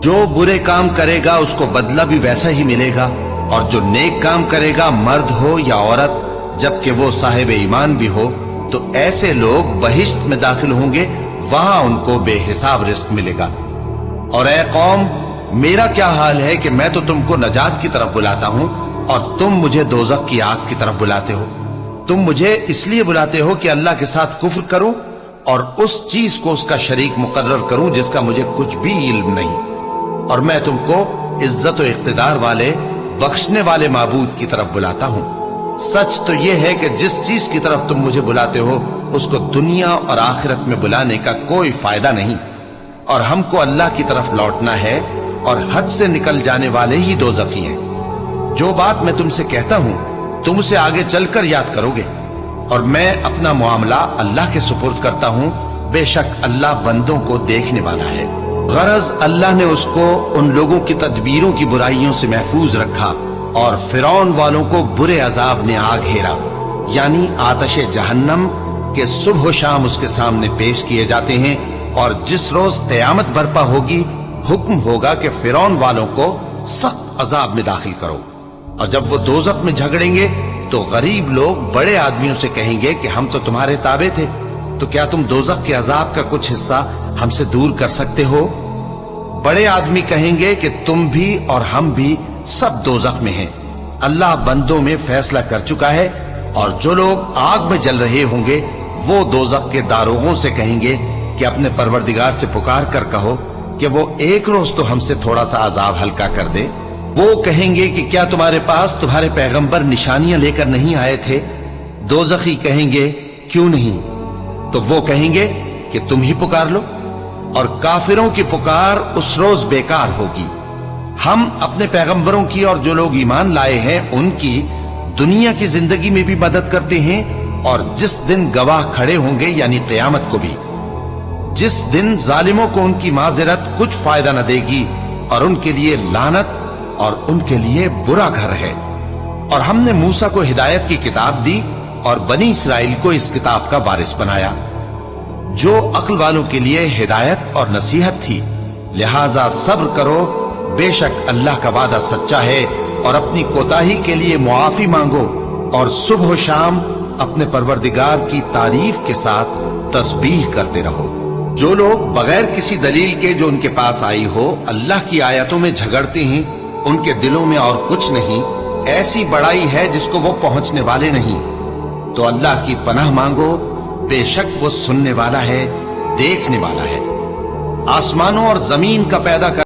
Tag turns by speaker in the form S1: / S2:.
S1: जो बुरे काम करेगा उसको बदला भी वैसा ही मिलेगा, और जो नेक काम करेगा, मर्द हो या औरत, जबकि वो साहिब ईमान भी हो, तो ऐसे लोग बहिश्त में दाखिल होंगे, वहां उनको बेहिसाब रिस्क मिलेगा। और ऐ कौम, मेरा क्या हाल है कि मैं तो तुमको नजात की तरफ बुलाता हूं और तुम मुझे दोजख की आग की तरफ बुलाते हो। तुम मुझे इसलिए बुलाते हो कि अल्लाह के साथ कुफ्र करूं और उस चीज को उसका शरीक मुकर्रर करूं जिसका मुझे कुछ भी इल्म नहीं, और मैं तुमको इज्जत और इख्तिदार वाले, बख्शने वाले माबूद की तरफ बुलाता हूं। सच तो यह है कि जिस चीज की तरफ तुम मुझे बुलाते हो उसको दुनिया और आखिरत में बुलाने का कोई फायदा नहीं, और हमको अल्लाह की तरफ लौटना है, और हद से निकल जाने वाले ही दोज़खी हैं। जो बात मैं तुमसे कहता हूं तुम उसे आगे चलकर याद करोगे, और मैं अपना मामला अल्लाह के सुपुर्द करता हूं। बेशक अल्लाह बंदों को देखने वाला है। गरज अल्लाह ने उसको उन लोगों की तदबीरों की बुराइयों से महफूज रखा, और फिरौन वालों को बुरे अजाब ने आ घेरा, यानी आतशे जहन्नम के सुबह शाम उसके सामने पेश किए जाते हैं। और जिस रोज क़यामत बर्पा होगी, हुक्म होगा कि फिरौन वालों को सख्त अजाब में दाखिल करो। और जब वो दोज़ख में झगड़ेंगे तो गरीब लोग बड़े आदमियों से कहेंगे कि हम तो तुम्हारे ताबे थे, तो क्या तुम दोज़ख के अजाब का कुछ हिस्सा हमसे दूर कर सकते हो? बड़े आदमी कहेंगे कि तुम भी और हम भी सब दोज़ख में हैं। अल्लाह बंदों में फैसला कर चुका है, और जो लोग आग में जल रहे होंगे वो दोज़ख के दारोगों से कहेंगे कि अपने परवरदिगार से पुकार कर कहो कि वो एक रोज तो हमसे थोड़ा सा अजाब हल्का कर दे। वो कहेंगे कि क्या तुम्हारे पास तुम्हारे पैगंबर निशानियां लेकर नहीं आए थे? दोज़खी कहेंगे क्यों नहीं? तो वो कहेंगे कि तुम ही पुकार लो, और काफिरों की पुकार उस रोज बेकार होगी। हम अपने पैगंबरों की और जो लोग ईमान लाए हैं उनकी दुनिया की जिंदगी में भी मदद करते हैं, और जिस दिन गवाह खड़े होंगे यानी क़यामत को भी, जिस दिन जालिमों को उनकी माज़िरत कुछ फायदा न देगी, और उनके लिए लानत और उनके लिए बुरा घर है। और हमने मूसा को हिदायत की किताब दी और बनी इसराइल को इस किताब का वारिस बनाया, जो अक्ल वालों के लिए हिदायत और नसीहत थी। लिहाजा सब्र करो, बेशक अल्लाह का वादा सच्चा है, और अपनी कोताही के लिए मुआफी मांगो, और सुबह शाम अपने परवरदिगार की तारीफ के साथ तस्बीह करते रहो। जो लोग बगैर किसी दलील के जो उनके पास आई हो अल्लाह की आयतों में झगड़ते हैं, उनके दिलों में और कुछ नहीं, ऐसी बड़ाई है जिसको वो पहुंचने वाले नहीं। तो अल्लाह की पनाह मांगो, बेशक वो सुनने वाला है, देखने वाला है। आसमानों और जमीन का पैदा कर